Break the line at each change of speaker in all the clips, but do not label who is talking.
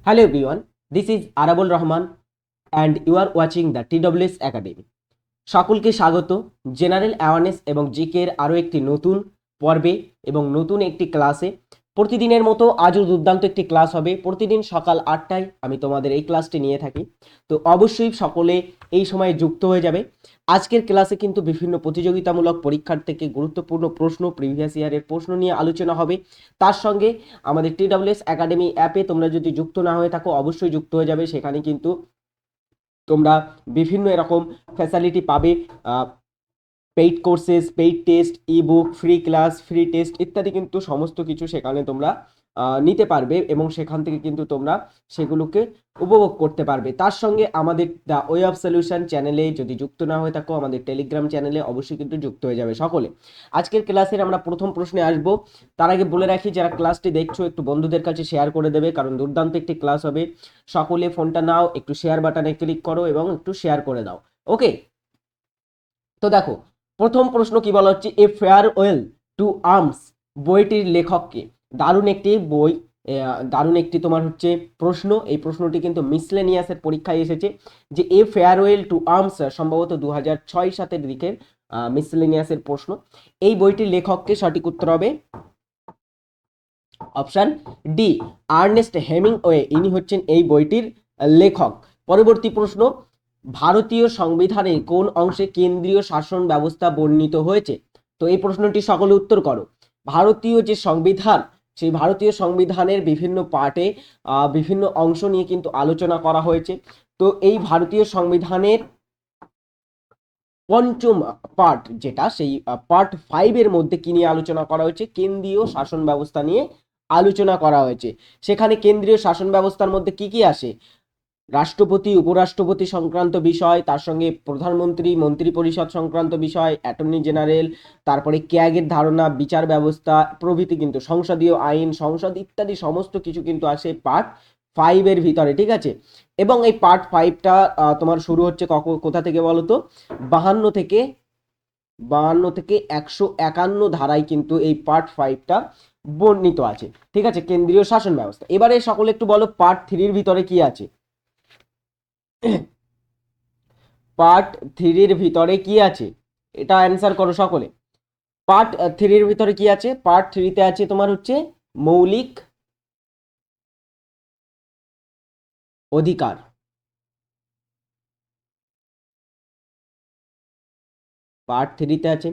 Hello everyone, this is Arabul Rahman and you are watching the TWS Academy. সকলকে স্বাগত general awareness এবং GK এর আরও একটি নতুন পর্বে এবং নতুন একটি ক্লাসে। প্রতিদিনের মতো আজও দুর্দান্ত একটি ক্লাস হবে। প্রতিদিন সকাল 8টায় আমি তোমাদের এই ক্লাসটি নিয়ে থাকি, তো অবশ্যই সকলে এই সময়ে যুক্ত হয়ে যাবে। আজকের ক্লাসে কিন্তু বিভিন্ন প্রতিযোগিতামূলক পরীক্ষার থেকে গুরুত্বপূর্ণ প্রশ্ন, প্রিভিয়াস ইয়ারের প্রশ্ন নিয়ে আলোচনা হবে। তার সঙ্গে আমাদের TWS একাডেমি অ্যাপে তোমরা যদি যুক্ত না হয়ে থাকো অবশ্যই যুক্ত হয়ে যাবে। সেখানে কিন্তু তোমরা বিভিন্ন এরকম ফ্যাসিলিটি পাবে, পেইড কোর্সেস, পেইড টেস্ট, ই বুক, ফ্রি ক্লাস, ফ্রি টেস্ট ইত্যাদি কিন্তু সমস্ত কিছু সেখানে তোমরা নিতে পারবে এবং সেখান থেকে কিন্তু তোমরা সেগুলোকে উপভোগ করতে পারবে। তার সঙ্গে আমাদের দ্য ওয়ে অফ সলিউশন চ্যানেলে যদি যুক্ত না হয়ে থাকো আমাদের টেলিগ্রাম চ্যানেলে অবশ্যই কিন্তু যুক্ত হয়ে যাবে সকলে। আজকের ক্লাসের আমরা প্রথম প্রশ্নে আসবো। তার আগে বলে রাখি, যারা ক্লাসটি দেখছো একটু বন্ধুদের কাছে শেয়ার করে দেবে, কারণ দুর্দান্ত একটি ক্লাস হবে। সকলে ফোনটা নাও, একটু শেয়ার বাটনে ক্লিক করো এবং একটু শেয়ার করে দাও। ওকে, তো দেখো প্রথম প্রশ্ন কি বলা হচ্ছে, এ ফেয়ারওয়েল টু আর্মস বইটির লেখককে। দারুণ একটি বই, দারুণ একটি তোমার হচ্ছে প্রশ্ন। এই প্রশ্নটি কিন্তু মিসলেনিয়াসের পরীক্ষায় এসেছে, যে এ ফেয়ারওয়েল টু আর্মস সম্ভবত 2006-7 দিকের মিসলেনিয়াসের প্রশ্ন। এই বইটির লেখককে, সঠিক উত্তর হবে অপশন ডি, আর্নেস্ট হেমিংওয়ে। ইনি হচ্ছেন এই বইটির লেখক। পরবর্তী প্রশ্ন, ভারতীয় সংবিধানে কোন অংশে কেন্দ্রীয় শাসন ব্যবস্থা বর্ণিত হয়েছে? তো এই প্রশ্নটি সকলে উত্তর করো। ভারতীয় যে সংবিধান, সেই ভারতীয় সংবিধানের বিভিন্ন পার্টে বিভিন্ন অংশ নিয়ে কিন্তু আলোচনা করা হয়েছে। তো এই ভারতীয় সংবিধানের পঞ্চম পার্ট যেটা, সেই পার্ট 5-এর মধ্যে কি নিয়ে আলোচনা করা হয়েছে? কেন্দ্রীয় শাসন ব্যবস্থা নিয়ে আলোচনা করা হয়েছে। সেখানে কেন্দ্রীয় শাসন ব্যবস্থার মধ্যে কি কি আসে? রাষ্ট্রপতি, উপরাষ্ট্রপতি সংক্রান্ত বিষয়, তার সঙ্গে প্রধানমন্ত্রী, মন্ত্রী পরিষদ সংক্রান্ত বিষয়, অ্যাটর্নি জেনারেল, তারপরে ক্যাগের ধারণা, বিচার ব্যবস্থা প্রভৃতি, কিন্তু সংসদীয় আইন, সংসদ ইত্যাদি সমস্ত কিছু কিন্তু আসে পার্ট 5-এর ভিতরে, ঠিক আছে। এবং এই পার্ট 5টা তোমার শুরু হচ্ছে কোথা থেকে বলো তো? 52 থেকে 151 ধারায় কিন্তু এই পার্ট 5টা বর্ণিত আছে, ঠিক আছে, কেন্দ্রীয় শাসন ব্যবস্থা। এবারে সকলে একটু বলো পার্ট 3-এর ভিতরে কি আছে? পার্ট 3-এর ভিতরে কি আছে? এটা অ্যান্সার করো সকলে। পার্ট 3-এর ভিতরে কি আছে? পার্ট 3-তে আছে তোমার হচ্ছে মৌলিক অধিকার। পার্ট 3-তে আছে।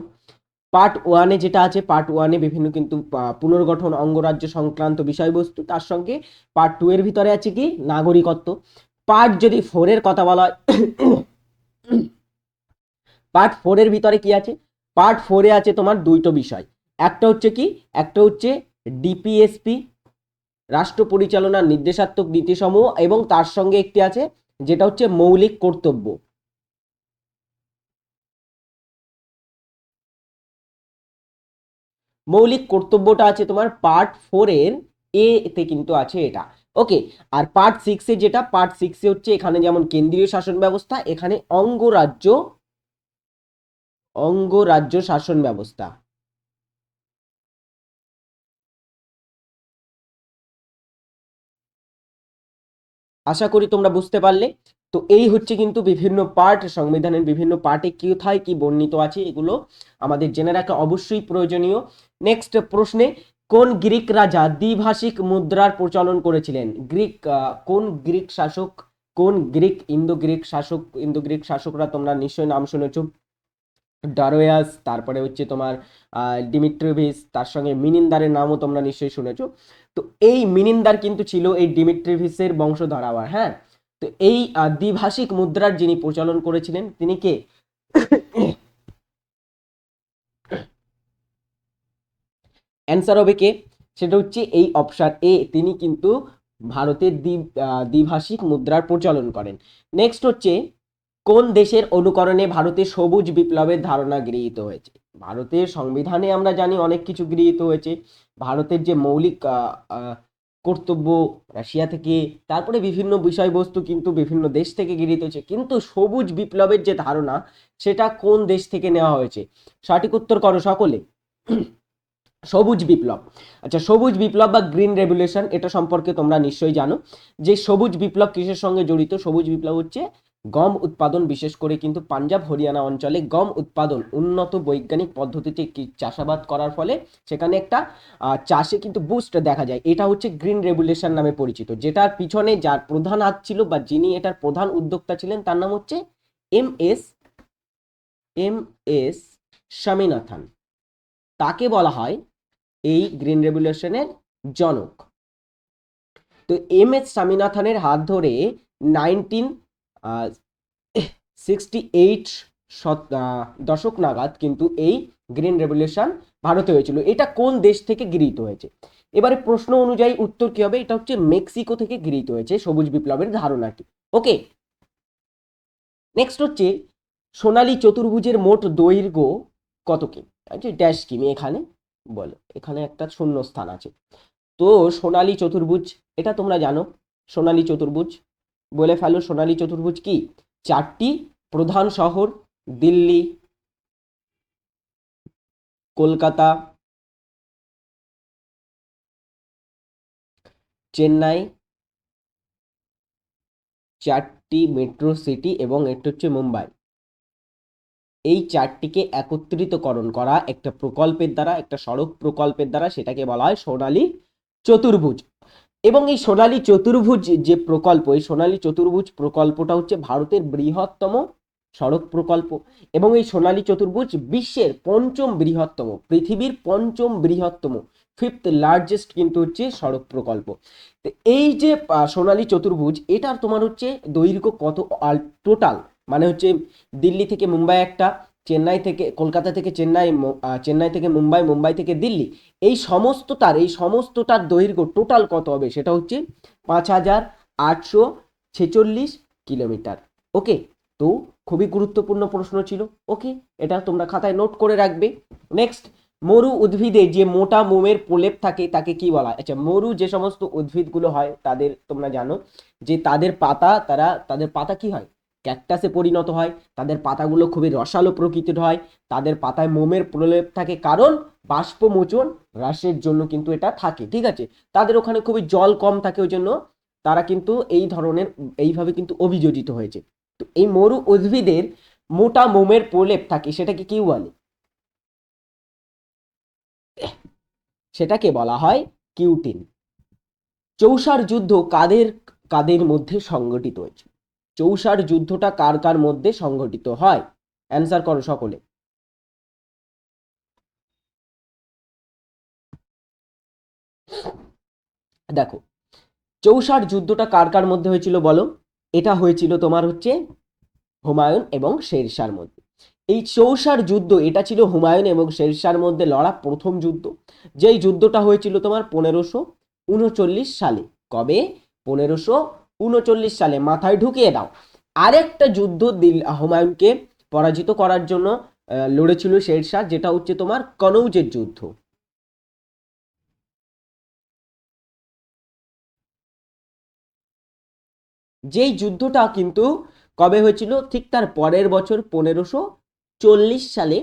পার্ট 1-এ যেটা আছে, পার্ট 1-এ বিভিন্ন কিন্তু পুনর্গঠন, অঙ্গরাজ্য সংক্রান্ত বিষয়বস্তু। তার সঙ্গে পার্ট 2-এর ভিতরে আছে কি? নাগরিকত্ব। পার্ট যদি 4-এর কথা বলা হয়, পার্ট 4-এর ভিতরে কি আছে? পার্ট 4-এ আছে তোমার দুইটো বিষয়। একটা হচ্ছে কি? একটা হচ্ছে ডিপিএসপি, রাষ্ট্র পরিচালনার নির্দেশাত্মক নীতিসমূহ, এবং তার সঙ্গে একটি আছে যেটা হচ্ছে মৌলিক কর্তব্য। মৌলিক কর্তব্যটা আছে তোমার পার্ট 4-এর এতে কিন্তু আছে এটা। ওকে, আর পার্ট 6-এ যেটা, পার্ট 6-এ হচ্ছে এখানে যেমন কেন্দ্রীয় শাসন ব্যবস্থা, এখানে অঙ্গরাজ্য শাসন ব্যবস্থা। আশা করি তোমরা বুঝতে পারলে। তো এই হচ্ছে কিন্তু বিভিন্ন পার্ট, সংবিধানের বিভিন্ন পার্টে কোথায় কি বর্ণিত আছে, এগুলো আমাদের জেনে রাখা অবশ্যই প্রয়োজনীয়। নেক্সট প্রশ্নে, কোন গ্রিক রাজা দ্বিভাষিক মুদ্রার প্রচলন করেছিলেন? কোন গ্রিক শাসক, কোন ইন্দো গ্রিক শাসকরা তোমরা নিশ্চয়ই নাম শুনেছো। ডারোয়াস, তারপরে হচ্ছে তোমার ডিমিট্রিভিস, তার সঙ্গে মিনিন্দারের নামও তোমরা নিশ্চয়ই শুনেছো। তো এই মিনিন্দার কিন্তু ছিল এই ডিমিট্রিভিসের বংশধর আবার, হ্যাঁ। তো এই দ্বিভাষিক মুদ্রার যিনি প্রচলন করেছিলেন তিনি কে? অ্যান্সার হবে কে? সেটা হচ্ছে এই অপশন এ, তিনি কিন্তু ভারতের দ্বিভাষিক মুদ্রার প্রচলন করেন। নেক্সট হচ্ছে, কোন দেশের অনুকরণে ভারতের সবুজ বিপ্লবের ধারণা গৃহীত হয়েছে? ভারতের সংবিধানে আমরা জানি অনেক কিছু গৃহীত হয়েছে। ভারতের যে মৌলিক কর্তব্য রাশিয়া থেকে, তারপরে বিভিন্ন বিষয়বস্তু কিন্তু বিভিন্ন দেশ থেকে গৃহীত হয়েছে, কিন্তু সবুজ বিপ্লবের যে ধারণা সেটা কোন দেশ থেকে নেওয়া হয়েছে? সঠিক উত্তর করো সকলে। সবুজ বিপ্লব। আচ্ছা, সবুজ বিপ্লব বা গ্রিন রেভলিউশন এটা সম্পর্কে তোমরা নিশ্চয়ই জানো যে সবুজ বিপ্লব কিসের সঙ্গে জড়িত। সবুজ বিপ্লব হচ্ছে গম উৎপাদন, বিশেষ করে কিন্তু পাঞ্জাব হরিয়ানা অঞ্চলে গম উৎপাদন উন্নত বৈজ্ঞানিক পদ্ধতিতে চাষাবাদ করার ফলে সেখানে একটা চাষে কিন্তু বুস্ট দেখা যায়। এটা হচ্ছে গ্রিন রেভলিউশন নামে পরিচিত, যেটার পিছনে যার প্রধান হাত ছিল বা যিনি এটার প্রধান উদ্যোক্তা ছিলেন তার নাম হচ্ছে এম এস স্বামীনাথন। তাকে বলা হয় এই গ্রিন রেভলিউশনের জনক। তো এম এস স্বামীনাথনের হাত ধরে 1968 দশক নাগাদ কিন্তু এই গ্রিন রেভলিউশন ভারতে হয়েছিল। এটা কোন দেশ থেকে গৃহীত হয়েছে? এবারে প্রশ্ন অনুযায়ী উত্তর কি হবে? এটা হচ্ছে মেক্সিকো থেকে গৃহীত হয়েছে সবুজ বিপ্লবের ধারণাটি। ওকে, নেক্সট হচ্ছে সোনালী চতুর্ভুজের মোট দৈর্ঘ্য কত কি? ড্যাশ কিমি এখানে বলো, এখানে একটা শূন্য স্থান আছে। তো সোনালী চতুর্ভুজ এটা তোমরা জানো। সোনালী চতুর্ভুজ বলে ফেলো। সোনালী চতুর্ভুজ কি? চারটি প্রধান শহর, দিল্লি, কলকাতা, চেন্নাই, চারটি মেট্রো সিটি এবং এটা হচ্ছে মুম্বাই। এই চারটিকে একত্রিতকরণ করা একটা প্রকল্পের দ্বারা, একটা সড়ক প্রকল্পের দ্বারা, সেটাকে বলা হয় সোনালী চতুর্ভুজ। এবং এই সোনালী চতুর্ভুজ যে প্রকল্প, এই সোনালী চতুর্ভুজ প্রকল্পটা হচ্ছে ভারতের বৃহত্তম সড়ক প্রকল্প। এবং এই সোনালী চতুর্ভুজ বিশ্বের পঞ্চম বৃহত্তম, পৃথিবীর পঞ্চম বৃহত্তম, ফিফথ লার্জেস্ট কিন্তু হচ্ছে সড়ক প্রকল্প। তো এই যে সোনালী চতুর্ভুজ, এটার তোমার হচ্ছে দৈর্ঘ্য কত টোটাল, মানে হচ্ছে দিল্লি থেকে মুম্বাই একটা, চেন্নাই থেকে কলকাতা থেকে চেন্নাই, চেন্নাই থেকে মুম্বাই, মুম্বাই থেকে দিল্লি, এই সমস্তটার দৈর্ঘ্য টোটাল কত হবে? সেটা হচ্ছে 5846 কিলোমিটার। ওকে, তো খুবই গুরুত্বপূর্ণ প্রশ্ন ছিল। ওকে, এটা তোমরা খাতায় নোট করে রাখবে। নেক্সট, মরু উদ্ভিদে যে মোটা মোমের প্রলেপ থাকে তাকে কি বলা হয়? আচ্ছা, মরু যে সমস্ত উদ্ভিদগুলো হয় তাদের তোমরা জানো যে তাদের পাতা কি হয়? ক্যাকটাসে পরিণত হয়। তাদের পাতাগুলো খুবই রসালো প্রকৃতির হয়। তাদের পাতায় মোমের প্রলেপ থাকে, কারণ বাষ্পমোচন হ্রাসের জন্য কিন্তু এটা থাকে। ঠিক আছে, তাদের ওখানে খুবই জল কম থাকে, ওই জন্য তারা কিন্তু এইভাবে কিন্তু অভিযোজিত হয়েছে। তো এই মরু উদ্ভিদের মোটা মোমের প্রলেপ থাকে, সেটাকে কি বলে? সেটাকে বলা হয় কিউটিন। চৌসার যুদ্ধ কাদের কাদের মধ্যে সংগঠিত হয়েছে? চৌসার যুদ্ধটা কার কার মধ্যে সংগঠিত হয়? অ্যান্সার করো সকলে। দেখো, চৌসার যুদ্ধটা কার কার মধ্যে হয়েছিল বলো? এটা হয়েছিল তোমার হচ্ছে হুমায়ুন এবং শেরশার মধ্যে। এই চৌসার যুদ্ধ এটা ছিল হুমায়ুন এবং শেরশার মধ্যে লড়া প্রথম যুদ্ধ। যেই যুদ্ধটা হয়েছিল তোমার 1539 সালে। কবে? 1539 সালে। মাথায় ঢুকিয়ে দাও। আরেকটা যুদ্ধ হুমায়ুনকে পরাজিত করার জন্য লড়েছিল শেরশাহ, যেটা হচ্ছে তোমার কনৌজের যুদ্ধ। যেই যুদ্ধটা কিন্তু কবে হয়েছিল? ঠিক তার পরের বছর 1540 সালে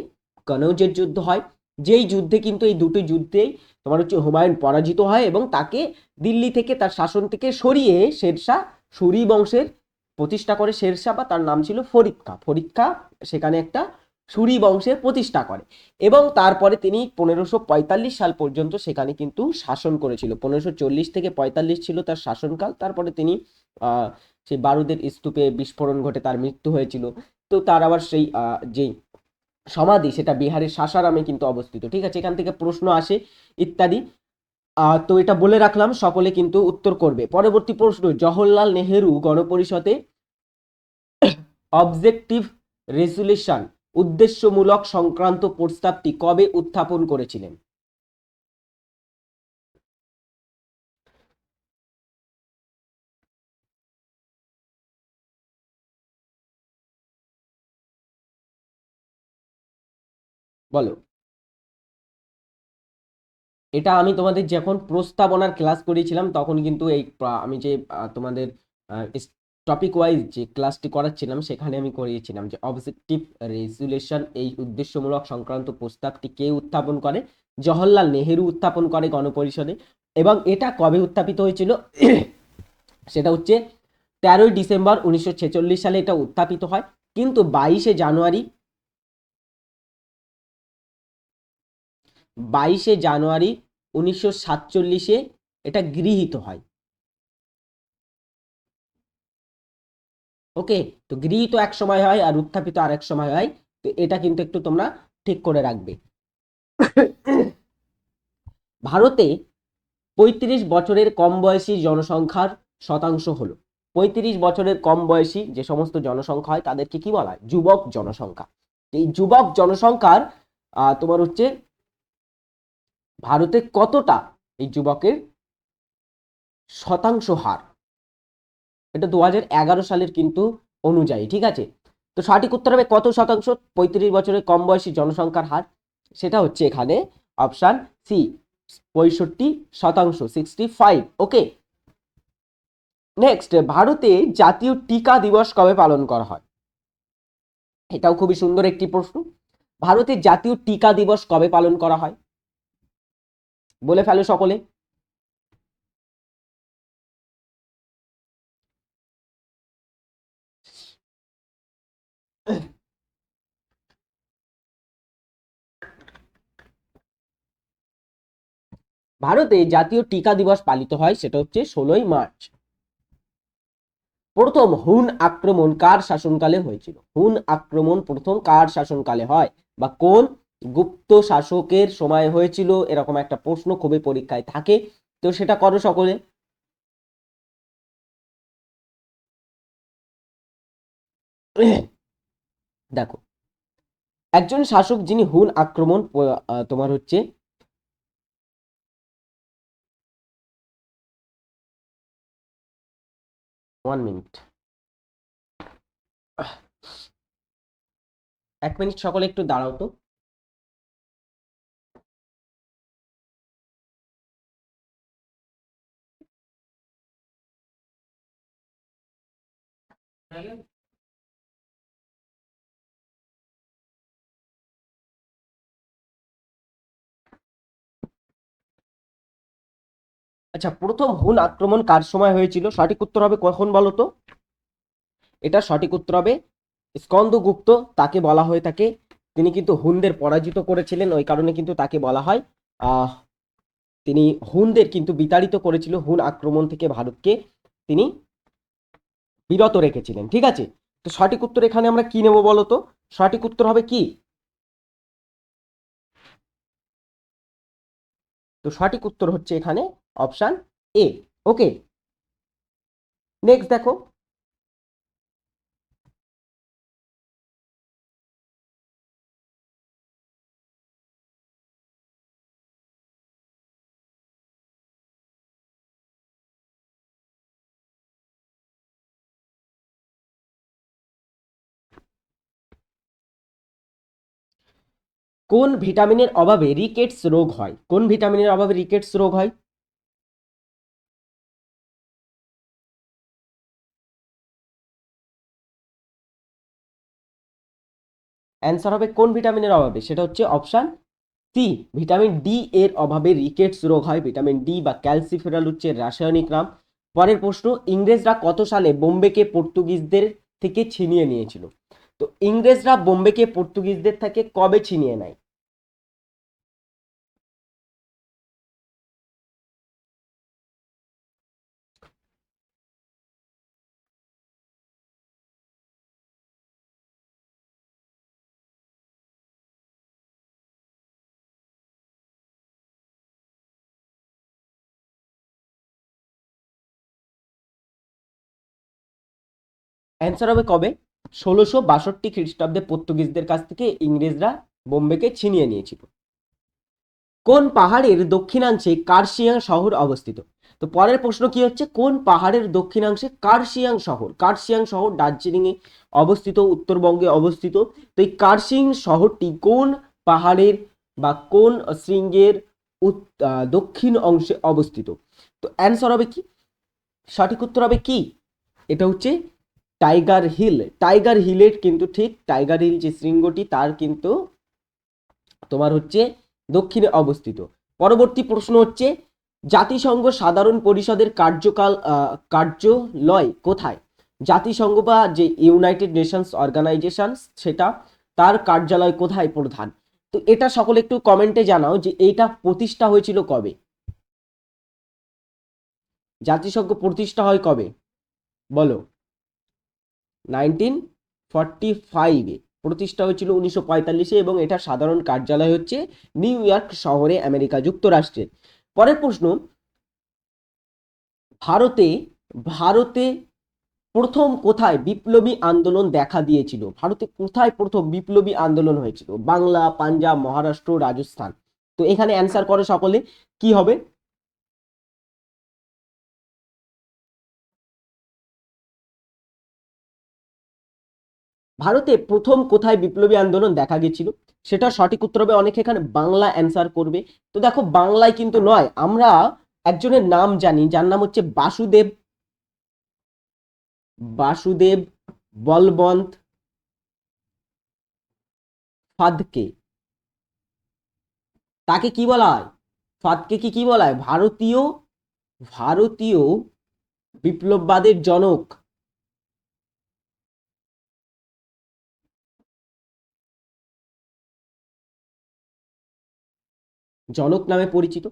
কনৌজের যুদ্ধ হয়। যেই যুদ্ধে কিন্তু এই দুটি যুদ্ধেই তোমার হচ্ছে হুমায়ুন পরাজিত হয় এবং তাকে দিল্লি থেকে, তার শাসন থেকে সরিয়ে শেরশাহ সুরি বংশের প্রতিষ্ঠা করে। শেরশাহ বা তার নাম ছিল ফরিদ খাঁ। ফরিদ খাঁ সেখানে একটা সুরি বংশের প্রতিষ্ঠা করে এবং তারপরে তিনি 1545 সাল পর্যন্ত সেখানে কিন্তু শাসন করেছিল। 1540 থেকে 45 ছিল তার শাসনকাল। তারপরে তিনি সেই বারুদের স্তূপে বিস্ফোরণ ঘটে তার মৃত্যু হয়েছিল। তো তার আবার সেই যেই সমাধি, সেটা বিহারের সাসারামে কিন্তু অবস্থিত। ঠিক আছে, এখান থেকে প্রশ্ন আসে ইত্যাদি। তো এটা বলে রাখলাম, সকলে কিন্তু উত্তর করবে। পরবর্তী প্রশ্ন, জওহরলাল নেহেরু গণপরিষদে অবজেক্টিভ রেজুলেশন, উদ্দেশ্যমূলক সংক্রান্ত প্রস্তাবটি কবে উত্থাপন করেছিলেন? বলো। এটা আমি তোমাদের যখন প্রস্তাবনার ক্লাস করিয়েছিলাম তখন কিন্তু এই আমি যে তোমাদের টপিক ওয়াইজ যে ক্লাসটি করাচ্ছিলাম সেখানে আমি করিয়েছিলাম যে অবজেক্টিভ রেজুলেশন, এই উদ্দেশ্যমূলক সংক্রান্ত প্রস্তাবটি কে উত্থাপন করে? জওহরলাল নেহেরু উত্থাপন করে গণপরিষদে, এবং এটা কবে উত্থাপিত হয়েছিল সেটা হচ্ছে 13ই ডিসেম্বর 1946 সালে এটা উত্থাপিত হয়। কিন্তু 22শে জানুয়ারি 1947-এ এটা গৃহীত হয়। ওকে, তো গৃহীত এক সময় হয় আর উত্থাপিত আর এক সময় হয়, তো এটা কিন্তু একটু তোমরা ঠিক করে রাখবে। ভারতে 35 বছরের কম বয়সী জনসংখ্যার শতাংশ হলো, 35 বছরের কম বয়সী যে সমস্ত জনসংখ্যা হয় তাদেরকে কি বলা হয়? যুবক জনসংখ্যা। এই যুবক জনসংখ্যার তোমার হচ্ছে ভারতে কতটা এই যুবকের শতাংশ হার, এটা 2011 সালের কিন্তু অনুযায়ী, ঠিক আছে। তো সঠিক উত্তর হবে কত শতাংশ 35 বছরের কম বয়সী জনসংখ্যার হার? সেটা হচ্ছে এখানে অপশন সি, 65%, 65। ওকে, নেক্সট, ভারতে জাতীয় টিকা দিবস কবে পালন করা হয়? এটাও খুবই সুন্দর একটি প্রশ্ন। ভারতের জাতীয় টিকা দিবস কবে পালন করা হয়? বলে ফেলো সকলে। ভারতে জাতীয় টিকা দিবস পালিত হয় সেটা হচ্ছে 16ই মার্চ। প্রথম হুন আক্রমণ কার শাসনকালে হয়েছিল? হুন আক্রমণ প্রথম কার শাসনকালে হয়, বা কোন গুপ্ত শাসকের সময় হয়েছিল, এরকম একটা প্রশ্ন খুবই পরীক্ষায় থাকে, তো সেটা করো সকলে। দেখো, একজন শাসক যিনি হুন আক্রমণ তোমার হচ্ছে 1 মিনিট, 1 মিনিট সকলে একটু দাঁড়াও তো। আচ্ছা, প্রথম হুন আক্রমণ কার সময় হয়েছিল? সঠিক উত্তর হবে কখন বলো তো? এটা সঠিক উত্তর হবে স্কন্দগুপ্ত, তাকে বলা হয়ে থাকে। তিনি কিন্তু হুনদের পরাজিত করেছিলেন, ওই কারণে কিন্তু তাকে বলা হয় তিনি হুনদের কিন্তু বিতাড়িত করেছিল, হুন আক্রমণ থেকে ভারতকে তিনি বিরত রেখেছিলেন, ঠিক আছে। তো সঠিক উত্তর এখানে আমরা কি নেব বলো তো? সঠিক উত্তর হবে কি? তো সঠিক উত্তর হচ্ছে এখানে অপশন এ। ওকে, নেক্সট দেখো, কোন ভিটামিনের অভাবে রিকেটস রোগ হয়? কোন ভিটামিনের অভাবে রিকেটস রোগ হয়? অ্যান্সার হবে কোন ভিটামিনের অভাবে, সেটা হচ্ছে অপশন সি, ভিটামিন ডি এর অভাবে রিকেটস রোগ হয়। ভিটামিন ডি বা ক্যালসিফেরল হচ্ছে রাসায়নিক নাম। পরের প্রশ্ন, ইংরেজরা কত সালে বোম্বেকে পর্তুগিজদের থেকে ছিনিয়ে নিয়েছিল? তো ইংরেজরা বোম্বেকে পর্তুগিজদের থেকে কবে ছিনিয়ে নেয়? অ্যান্সার হবে কবে? 1662 খ্রিস্টাব্দে পর্তুগিজদের কাছ থেকে ইংরেজরা বোম্বেকে ছিনিয়ে নিয়েছিল। কোন পাহাড়ের দক্ষিণাংশে কার্শিয়াং শহর অবস্থিত? তো পরের প্রশ্ন কি হচ্ছে, কোন পাহাড়ের দক্ষিণাংশে কার্শিয়াং শহর? কার্শিয়াং শহর দার্জিলিং এ অবস্থিত, উত্তরবঙ্গে অবস্থিত। তো এই কার্শিয়াং শহরটি কোন পাহাড়ের বা কোন শৃঙ্গের দক্ষিণ অংশে অবস্থিত? তো অ্যান্সার হবে কি? সঠিক উত্তর হবে কি? এটা হচ্ছে টাইগার হিল। টাইগার হিলের কিন্তু ঠিক টাইগার হিল যে শৃঙ্গটি তার কিন্তু তোমার হচ্ছে দক্ষিণে অবস্থিত। পরবর্তী প্রশ্ন হচ্ছে জাতিসংঘ সাধারণ পরিষদের কার্যালয় কোথায়? জাতিসংঘ বা যে ইউনাইটেড নেশনস অর্গানাইজেশন, সেটা তার কার্যালয় কোথায় প্রধান? তো এটা সকলে একটু কমেন্টে জানাও যে এইটা প্রতিষ্ঠা হয়েছিল কবে। জাতিসংঘ প্রতিষ্ঠা হয় কবে বলো? 1945-এ প্রতিষ্ঠা হয়েছিল, 1945-এ, এবং এটার সাধারণ কার্যালয় হচ্ছে নিউ ইয়র্ক শহরে, আমেরিকা যুক্তরাষ্ট্রের। পরের প্রশ্ন, ভারতে ভারতে প্রথম কোথায় বিপ্লবী আন্দোলন দেখা দিয়েছিল? ভারতে কোথায় প্রথম বিপ্লবী আন্দোলন হয়েছিল? বাংলা, পাঞ্জাব, মহারাষ্ট্র, রাজস্থান। তো এখানে অ্যান্সার করে সকলে, কি হবে? ভারতে প্রথম কোথায় বিপ্লবী আন্দোলন দেখা গেছিল, সেটা সঠিক উত্তর হবে, অনেকে এখানে বাংলা অ্যান্সার করবে। তো দেখো, বাংলায় কিন্তু নয়, আমরা একজনের নাম জানি যার নাম হচ্ছে বাসুদেব বাসুদেব বলবন্ত ফাদকে। তাকে কি বলা হয়? ফাদকে কি বলা হয়? ভারতীয় ভারতীয় বিপ্লববাদের জনক। জনক নামে পরিচিত।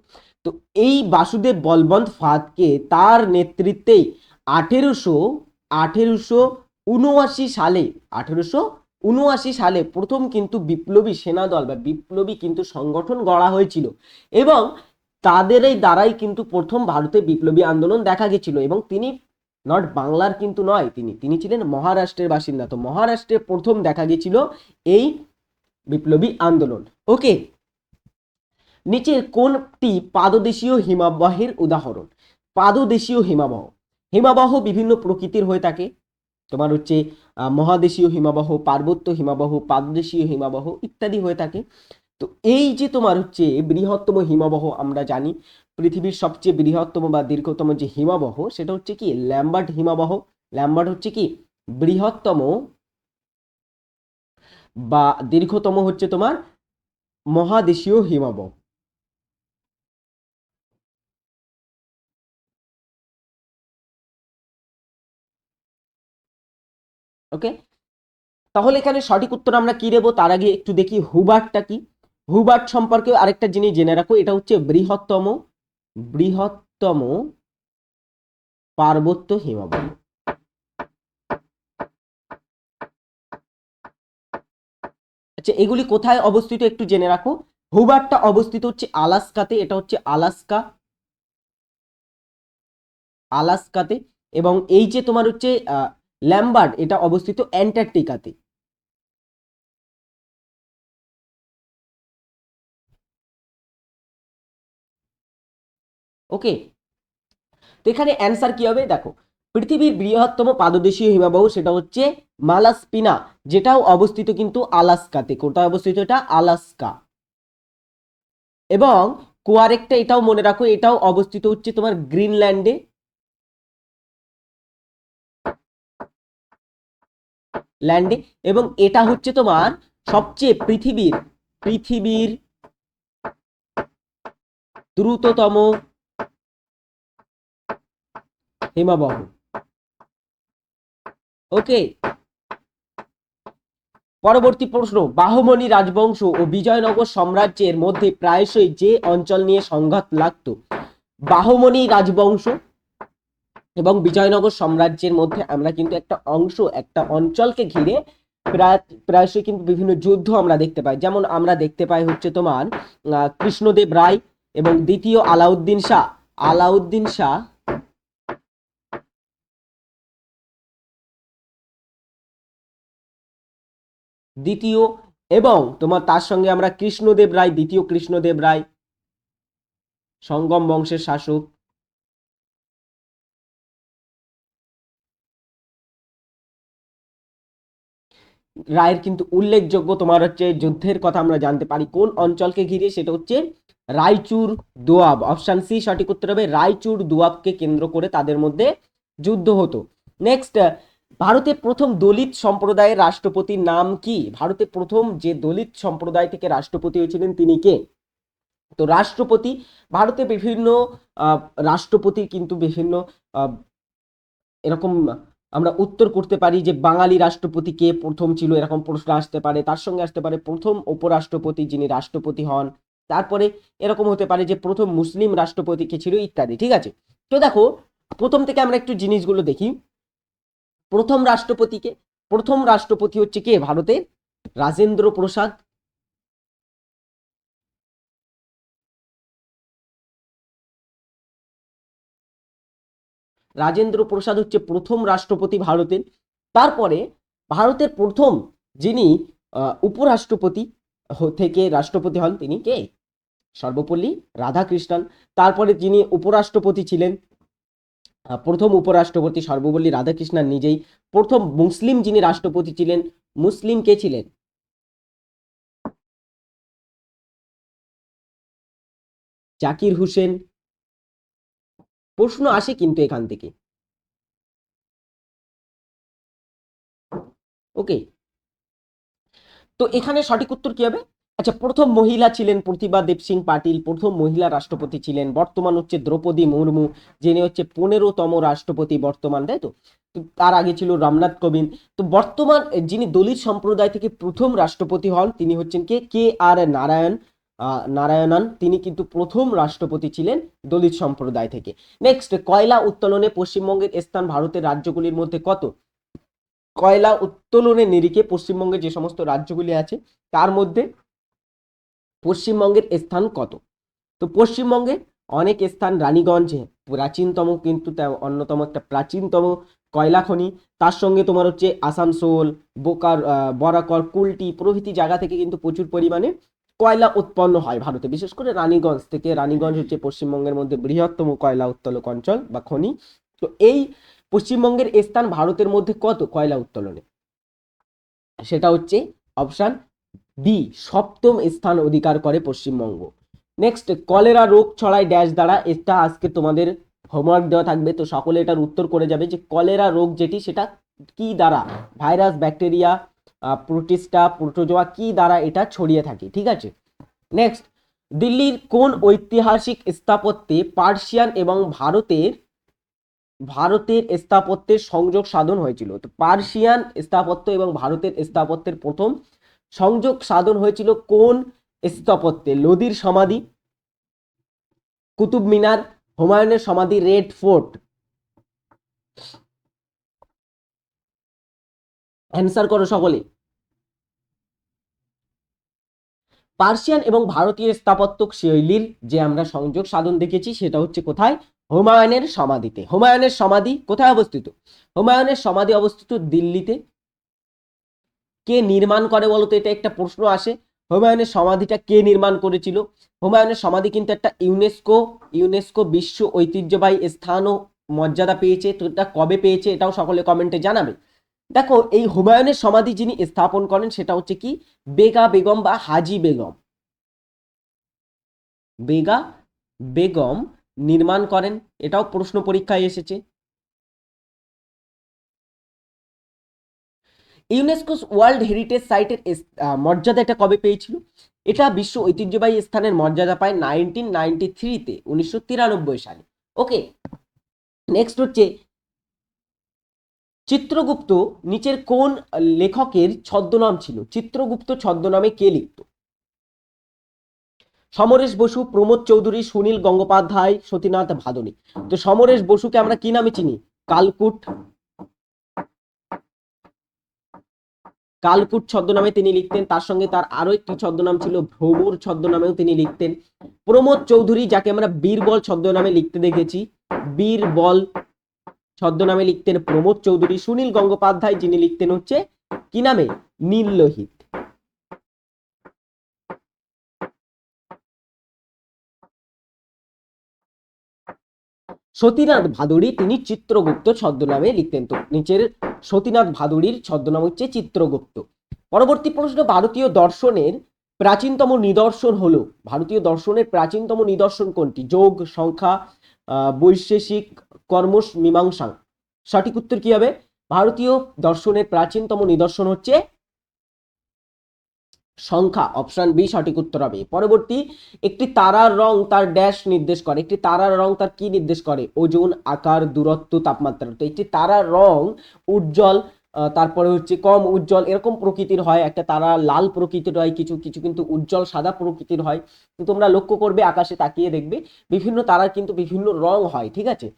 তো এই বাসুদেব বলবন্ত ফাদকে, তার নেতৃত্বেই আঠেরোশো আঠেরোশো উনআশি সালে 1879 সালে প্রথম কিন্তু বিপ্লবী সেনাদল বা বিপ্লবী কিন্তু সংগঠন গড়া হয়েছিল, এবং তাদের এই দ্বারাই কিন্তু প্রথম ভারতে বিপ্লবী আন্দোলন দেখা গেছিল। এবং তিনি নট বাংলার কিন্তু নয়, তিনি ছিলেন মহারাষ্ট্রের বাসিন্দা। তো মহারাষ্ট্রে প্রথম দেখা গেছিল এই বিপ্লবী আন্দোলন। ওকে, নিচের কোনটি পাদদেশীয় হিমবাহের উদাহরণ? পাদদেশীয় হিমবাহ, হিমবাহ বিভিন্ন প্রকৃতির হয়ে থাকে, তোমার হচ্ছে মহাদেশীয় হিমবাহ, পার্বত্য হিমবাহ, পাদদেশীয় হিমবাহ ইত্যাদি হয়ে থাকে। তো এই যে তোমার হচ্ছে বৃহত্তম হিমবাহ, আমরা জানি পৃথিবীর সবচেয়ে বৃহত্তম বা দীর্ঘতম যে হিমবাহ, সেটা হচ্ছে কি ল্যাম্বার্ট হিমবাহ। ল্যাম্বার্ট হচ্ছে কি বৃহত্তম বা দীর্ঘতম হচ্ছে তোমার মহাদেশীয় হিমবাহ। ওকে, তাহলে এখানে সঠিক উত্তর আমরা কি দেবো তার আগে একটু দেখি হুবার্টটা কি। হুবার্ট সম্পর্কে আরেকটা জিনিস জেনে রাখো, এটা হচ্ছে বৃহত্তম বৃহত্তম পার্বত্য হিমবাহ। আচ্ছা, এগুলি কোথায় অবস্থিত একটু জেনে রাখো। হুবার্টটা অবস্থিত হচ্ছে আলাস্কাতে, এটা হচ্ছে আলাস্কাতে। এবং এই যে তোমার হচ্ছে ল্যাম্বার্ট, এটা অবস্থিত অ্যান্টার্কটিকাতে। ওকে, তো এখানে অ্যান্সার কি হবে দেখো, পৃথিবীর বৃহত্তম পাদদেশীয় হিমবাহ সেটা হচ্ছে মালাস্পিনা, যেটাও অবস্থিত কিন্তু আলাস্কাতে। কোথায় অবস্থিত? এটা আলাস্কা। এবং কোয়ারেকটা এটাও মনে রাখো, এটাও অবস্থিত হচ্ছে তোমার গ্রিনল্যান্ডে। এবং এটা হচ্ছে তোমার সবচেয়ে পৃথিবীর দ্রুততম হিমবাহ। ওকে, পরবর্তী প্রশ্ন, বাহমনি রাজবংশ ও বিজয়নগর সাম্রাজ্যের মধ্যে প্রায়শই যে অঞ্চল নিয়ে সংঘাত লাগতো, বাহমনি রাজবংশ এবং বিজয়নগর সাম্রাজ্যের মধ্যে আমরা কিন্তু একটা অঞ্চলকে ঘিরে প্রায়শই কিন্তু বিভিন্ন যুদ্ধ আমরা দেখতে পাই। যেমন আমরা দেখতে পাই হচ্ছে তোমার কৃষ্ণদেব রায় এবং দ্বিতীয় আলাউদ্দিন শাহ দ্বিতীয়, এবং তোমার তার সঙ্গে আমরা কৃষ্ণদেব রায়, দ্বিতীয় কৃষ্ণদেব রায়, সঙ্গম বংশের শাসক। রায়ের কিন্তু উল্লেখযোগ্য তোমার হচ্ছে যুদ্ধের কথা আমরা জানতে পারি কোন অঞ্চলকে ঘিরে, সেটা হচ্ছে রায়চুর দোয়াব। অপশন সি সঠিক উত্তর হবে, রায়চুর দোয়াবকে কেন্দ্র করে তাদের মধ্যে যুদ্ধ হতো। নেক্সট, ভারতের প্রথম দলিত সম্প্রদায়ের রাষ্ট্রপতির নাম কি? ভারতের প্রথম যে দলিত সম্প্রদায় থেকে রাষ্ট্রপতি হয়েছিলেন তিনি কে? তো রাষ্ট্রপতি, ভারতে বিভিন্ন রাষ্ট্রপতি কিন্তু বিভিন্ন এরকম আমরা উত্তর করতে পারি যে বাঙালি রাষ্ট্রপতি কে প্রথম ছিল, এরকম প্রশ্ন আসতে পারে। তার সঙ্গে আসতে পারে প্রথম উপরাষ্ট্রপতি যিনি রাষ্ট্রপতি হন, তারপরে এরকম হতে পারে যে প্রথম মুসলিম রাষ্ট্রপতি কে ছিল, ইত্যাদি। ঠিক আছে, তো দেখো প্রথম থেকে আমরা একটু জিনিসগুলো দেখি। প্রথম রাষ্ট্রপতিকে, প্রথম রাষ্ট্রপতি হচ্ছে কে ভারতের? রাজেন্দ্র প্রসাদ। রাজেন্দ্র প্রসাদ হচ্ছে প্রথম রাষ্ট্রপতি ভারতের। তারপরে ভারতের প্রথম যিনি উপরাষ্ট্রপতি থেকে রাষ্ট্রপতি হন তিনি কে? সর্বপল্লী রাধাকৃষ্ণন। তারপরে যিনি উপরাষ্ট্রপতি ছিলেন, প্রথম উপরাষ্ট্রপতি সর্বপল্লী রাধাকৃষ্ণন নিজেই। প্রথম মুসলিম যিনি রাষ্ট্রপতি ছিলেন, মুসলিম কে ছিলেন? জাকির হুসেন। প্রশ্ন আসে কিন্তু এখান থেকে, ওকে। তো এখানে সঠিক উত্তর কি হবে? আচ্ছা, প্রথম মহিলা ছিলেন প্রতিভা দেব সিং পাটিল, প্রথম মহিলা রাষ্ট্রপতি ছিলেন। বর্তমান হচ্ছে দ্রৌপদী মুর্মু, যিনি হচ্ছে 15তম রাষ্ট্রপতি বর্তমান, তাই তো। তো তার আগে ছিল রামনাথ কোবিন্দ। তো বর্তমান যিনি দলিত সম্প্রদায় থেকে প্রথম রাষ্ট্রপতি হন তিনি হচ্ছেন কে? কে আর নারায়ণন। তিনি কিন্তু প্রথম রাষ্ট্রপতি ছিলেন দলিত সম্প্রদায় থেকে। নেক্সট, কয়লা উত্তোলনে পশ্চিমবঙ্গের স্থান ভারতের রাজ্যগুলির মধ্যে কত? কয়লা উত্তোলনের নিরিখে পশ্চিমবঙ্গের যে সমস্ত রাজ্যগুলি আছে তার মধ্যে পশ্চিমবঙ্গের স্থান কত? তো পশ্চিমবঙ্গে অনেক স্থান, রানীগঞ্জে প্রাচীনতম, কিন্তু অন্যতম একটা প্রাচীনতম কয়লা খনি। তার সঙ্গে তোমার হচ্ছে আসানসোল, বরাকর, কুলটি প্রভৃতি জায়গা থেকে কিন্তু প্রচুর পরিমাণে কয়লা উৎপন্ন হয় ভারতে, বিশেষ করে রানীগঞ্জ থেকে। রানীগঞ্জ হচ্ছে পশ্চিমবঙ্গের মধ্যে বৃহত্তম কয়লা উত্তোলক অঞ্চল বা খনি। তো এই পশ্চিমবঙ্গের স্থান ভারতের মধ্যে কত কয়লা উত্তোলনে? সেটা হচ্ছে অপশন বি, সপ্তম স্থান অধিকার করে পশ্চিমবঙ্গ। নেক্সট, কলেরা রোগ ছড়ায় ড্যাশ দ্বারা। এটা আজকে তোমাদের হোমওয়ার্ক দেওয়া থাকবে, তো সকলে এটার উত্তর করে যাবে যে কলেরা রোগ যেটি সেটা কি দ্বারা, ভাইরাস, ব্যাকটেরিয়া, প্রোটিস্টা, প্রোটোজোয়া কি দ্বারা এটা ছড়িয়ে থাকে। ঠিক আছে, নেক্সট, দিল্লির কোন ঐতিহাসিক স্থাপত্যে পার্সিয়ান এবং ভারতের ভারতের স্থাপত্যের সংযোগ সাধন হয়েছিল? তো পার্সিয়ান স্থাপত্য এবং ভারতের স্থাপত্যের প্রথম সংযোগ সাধন হয়েছিল কোন স্থাপত্যে? লোদির সমাধি, কুতুব মিনার, হুমায়ুনের সমাধি, রেড ফোর্ট। অ্যান্সার করো সকলে। পার্সিয়ান এবং ভারতীয় স্থাপত্য শৈলীর যে আমরা সংযোগ সাধন দেখেছি সেটা হচ্ছে কোথায়? হুমায়ুনের সমাধিতে। হুমায়ুনের সমাধি কোথায় অবস্থিত? হুমায়ুনের সমাধি অবস্থিত দিল্লিতে। কে নির্মাণ করে বলতো, এটা একটা প্রশ্ন আসে। হুমায়ুনের সমাধিটা কে নির্মাণ করেছিল? হুমায়ুনের সমাধি কিন্তু একটা ইউনেস্কো বিশ্ব ঐতিহ্যবাহী স্থান ও মর্যাদা পেয়েছে। তো এটা কবে পেয়েছে এটাও সকলে কমেন্টে জানাবে। দেখো, এই হুমায়ুনের সমাধি যিনি স্থাপন করেন সেটা হচ্ছে কি? বেগা বেগম বা হাজি বেগম। বেগা বেগম নির্মাণ করেন, এটাও প্রশ্ন পরীক্ষায় এসেছে। ইউনেস্কো ওয়ার্ল্ড হেরিটেজ সাইটের মর্যাদা এটা কবে পেয়েছিল? এটা বিশ্ব ঐতিহ্যবাহী স্থানের মর্যাদা পায় 1993-তে, 1993 সালে। ওকে, নেক্সট হচ্ছে চিত্রগুপ্ত নিচের কোন লেখকের ছদ্মনাম ছিল? চিত্রগুপ্ত ছদ্মনামে কে লিখত? সমরেশ বসু, প্রমোদ চৌধুরী, সুনীল গঙ্গোপাধ্যায়, সতীনাথ ভাদুড়ী। তো সমরেশ বসুকে আমরা কি নামে চিনি? কালকুট। কালকুট ছদ্মনামে তিনি লিখতেন। তার সঙ্গে তার আরো একটি ছদ্মনাম ছিল ভ্রমর ছদ্মনামেও তিনি লিখতেন। প্রমোদ চৌধুরী, যাকে আমরা বীরবল ছদ্মনামে লিখতে দেখেছি, বীরবল ছদ্মনামে লিখতেন প্রমোদ চৌধুরী। সুনীল গঙ্গোপাধ্যায় যিনি লিখতেন হচ্ছে কি নামে? নীল লোহিত। সতীনাথ ভাদুড়ী তিনি চিত্রগুপ্ত ছদ্মনামে লিখতেন। তো নিচের সতীনাথ ভাদুড়ীর ছদ্মনাম হচ্ছে চিত্রগুপ্ত। পরবর্তী প্রশ্ন, ভারতীয় দর্শনের প্রাচীনতম নিদর্শন হলো? ভারতীয় দর্শনের প্রাচীনতম নিদর্শন কোনটি? যোগ, সংখ্যা, বৈশেষিক, কর্মস, মীমাংসা। সঠিক উত্তর কি হবে? ভারতীয় দর্শনের প্রাচীনতম নিদর্শন হচ্ছে সংখ্যা, অপশন বি সঠিক উত্তর হবে। পরবর্তী, একটি তারার রং তার ড্যাশ নির্দেশ করে। একটি তারার রং তার কি নির্দেশ করে? ওজন, আকার, দূরত্ব, তাপমাত্রা। তো একটি তারার রং উজ্জ্বল, তারপরে হচ্ছে কম উজ্জ্বল, এরকম প্রকৃতির হয়। একটা তারা লাল প্রকৃতির হয়, কিছু কিছু কিন্তু উজ্জ্বল সাদা প্রকৃতির হয়। তো তোমরা লক্ষ্য করবে, আকাশে তাকিয়ে দেখবে বিভিন্ন তারার কিন্তু বিভিন্ন রং হয়, ঠিক আছে।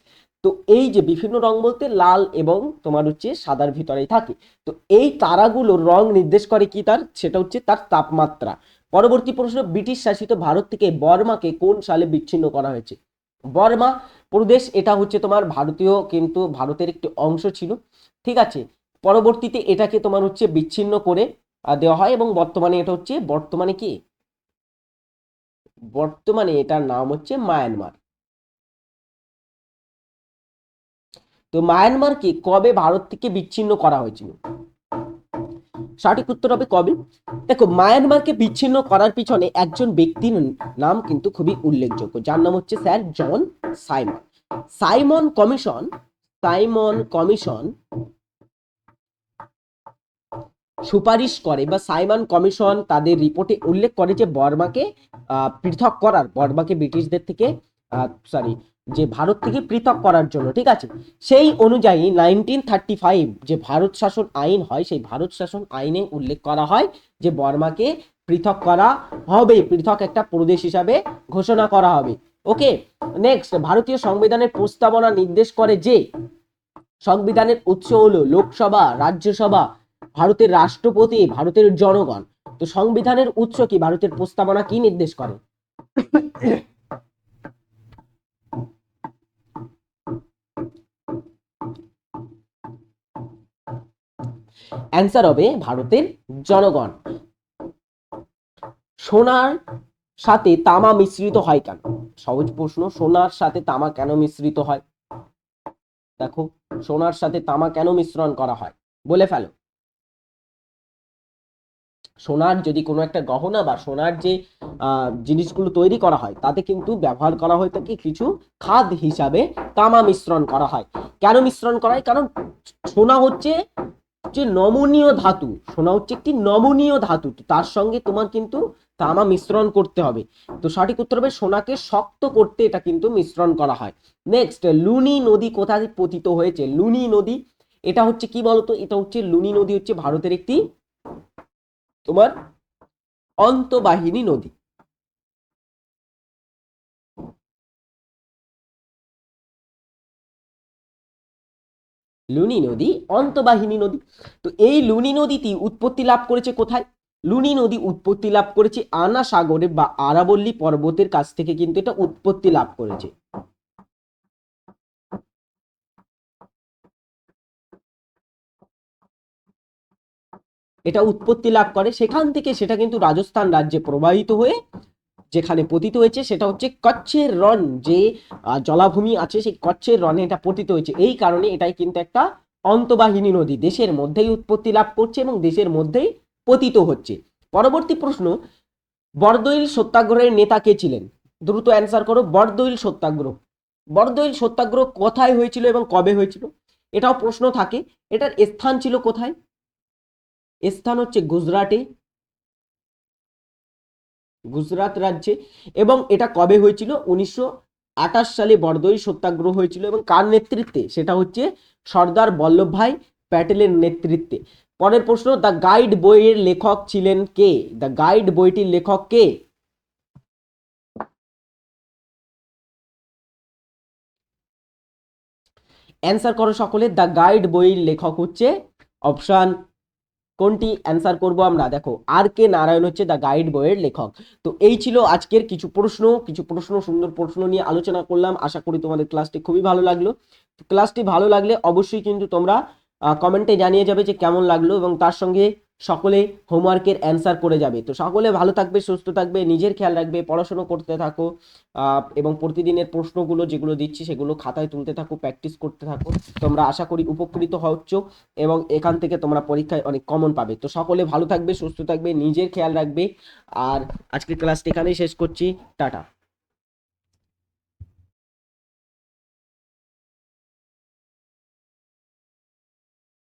তো এই যে বিভিন্ন রং বলতে লাল এবং তোমার হচ্ছে সাদার ভিতরেই থাকে। তো এই তারাগুলোর রং নির্দেশ করে কি তার, সেটা হচ্ছে তার তাপমাত্রা। পরবর্তী প্রশ্ন, ব্রিটিশ শাসিত ভারত থেকে বর্মাকে কোন সালে বিচ্ছিন্ন করা হয়েছে? বর্মা প্রদেশ, এটা হচ্ছে তোমার ভারতীয়, কিন্তু ভারতের একটি অংশ ছিল, ঠিক আছে। পরবর্তীতে এটাকে তোমার হচ্ছে বিচ্ছিন্ন করে দেওয়া হয় এবং বর্তমানে এটা হচ্ছে, বর্তমানে কি, বর্তমানে এটার নাম হচ্ছে মায়ানমার। তো মায়ানমারকে কবে ভারত থেকে বিচ্ছিন্ন করা হয়েছিল? সঠিক উত্তর হবে কবে। দেখো, মায়ানমারকে বিচ্ছিন্ন করার পিছনে একজন ব্যক্তির নাম কিন্তু খুবই উল্লেখযোগ্য, যার নাম হচ্ছে sir John Simon. Simon commission, Simon commission সুপারিশ করে, বা সাইমন কমিশন তাদের রিপোর্টে উল্লেখ করে যে বর্মাকে পৃথক করার, বর্মাকে ব্রিটিশদের থেকে সরি, যে ভারত থেকে পৃথক করার জন্য, ঠিক আছে। সেই অনুযায়ী 1935 যে ভারত শাসন আইন হয়, সেই ভারত শাসন আইনে উল্লেখ করা হয় যে বর্মাকে পৃথক করা হবে, পৃথক একটা প্রদেশ হিসাবে ঘোষণা করা হবে। ওকে, নেক্সট, ভারতীয় সংবিধানের প্রস্তাবনা নির্দেশ করে যে সংবিধানের উৎস হলো লোকসভা, রাজ্যসভা, ভারতের রাষ্ট্রপতি, ভারতের জনগণ। তো সংবিধানের উৎস কি, ভারতের প্রস্তাবনা কি নির্দেশ করে? অ্যান্সার হবে ভারতের জনগণ। সোনার সাথে তামা মিশ্রিত হয় কেন? সহজ প্রশ্ন, সোনার সাথে তামা কেন মিশ্রিত হয়? দেখো, সোনার সাথে তামা কেন মিশ্রণ করা হয়, বলে ফেলো। সোনার যদি কোনো একটা গহনা বা সোনার যে জিনিসগুলো তৈরি করা হয়, তাতে কিন্তু ব্যবহার করা হয়ে থাকে কিছু খাদ হিসাবে তামা মিশ্রণ করা হয়। কেন মিশ্রণ করা হয়? কারণ সোনা হচ্ছে যে নমনীয় ধাতু, সোনা হচ্ছে একটি নমনীয় ধাতু, তার সঙ্গে তোমার কিন্তু তামা মিশ্রণ করতে হবে। তো সঠিক উত্তর হবে সোনাকে শক্ত করতে এটা কিন্তু মিশ্রণ করা হয়। নেক্সট, লুনি নদী কোথায় পতিত হয়েছে? লুনি নদী, এটা হচ্ছে কি বলতো, এটা হচ্ছে লুনি নদী হচ্ছে ভারতের একটি তোমার অন্তবাহিনী নদী। লুনি নদী অন্তবাহিনী নদী। তো এই লুনি নদীটি উৎপত্তি লাভ করেছে কোথায়? লুনি নদী উৎপত্তি লাভ করেছে আনা সাগরে বা আরাবল্লী পর্বতের কাছ থেকে কিন্তু এটা উৎপত্তি লাভ করেছে। এটা উৎপত্তি লাভ করে সেখান থেকে, সেটা কিন্তু রাজস্থান রাজ্যে প্রবাহিত হয়ে যেখানে পতিত হয়েছে সেটা হচ্ছে কচ্ছের রণ, যে জলাভূমি আছে সেই কচ্ছের রণে এটা পতিত হয়েছে। এই কারণে এটাই কিন্তু একটা অন্তবাহিনী নদী, দেশের মধ্যেই উৎপত্তি লাভ করছে এবং দেশের মধ্যেই পতিত হচ্ছে। পরবর্তী প্রশ্ন, বরদৈল সত্যাগ্রহের নেতা কে ছিলেন? দ্রুত অ্যান্সার করো। বরদৈল সত্যাগ্রহ, বরদৈল সত্যাগ্রহ কোথায় হয়েছিল এবং কবে হয়েছিল? এটাও প্রশ্ন থাকে। এটার স্থান ছিল কোথায়? স্থান হচ্ছে গুজরাটে, গুজরাট রাজ্যে। এবং এটা কবে হয়েছিল? 1928 সালে বরদৈ সত্যাগ্রহ হয়েছিল এবং কার নেতৃত্বে? সেটা হচ্ছে সর্দার বল্লভভাই প্যাটেলের নেতৃত্বে। পরের প্রশ্ন, দ্য গাইড বইয়ের লেখক ছিলেন কে? দ্য গাইড বইটির লেখক কে? অ্যান্সার করো সকলে। দ্য গাইড বইয়ের লেখক হচ্ছে অপশন কোনটি? অ্যান্সার করব আমরা, দেখো আর কে নারায়ণ হচ্ছে দ্য গাইড বইয়ের লেখক। তো এই ছিল আজকের কিছু প্রশ্ন সুন্দর প্রশ্ন নিয়ে আলোচনা করলাম। আশা করি তোমাদের ক্লাসটি খুবই ভালো লাগলো। ক্লাসটি ভালো লাগলে অবশ্যই কিন্তু তোমরা কমেন্টে জানিয়ে যাবে যে কেমন লাগলো, এবং তার সঙ্গে সকলে হোমওয়ার্কের অ্যান্সার করে যাবে। তো সকলে ভালো থাকবে, সুস্থ থাকবে, নিজের খেয়াল রাখবে, পড়াশোনা করতে থাকো, এবং প্রতিদিনের প্রশ্নগুলো যেগুলো দিচ্ছি সেগুলো খাতায় তুলতে থাকো, প্র্যাকটিস করতে থাকো। তোমরা আশা করি উপকৃত হচ্ছ এবং এখান থেকে তোমরা পরীক্ষায় অনেক কমন পাবে। তো সকলে ভালো থাকবে, সুস্থ থাকবে, নিজের খেয়াল রাখবে। আর আজকের ক্লাসটি এখানেই শেষ করছি। টাটা।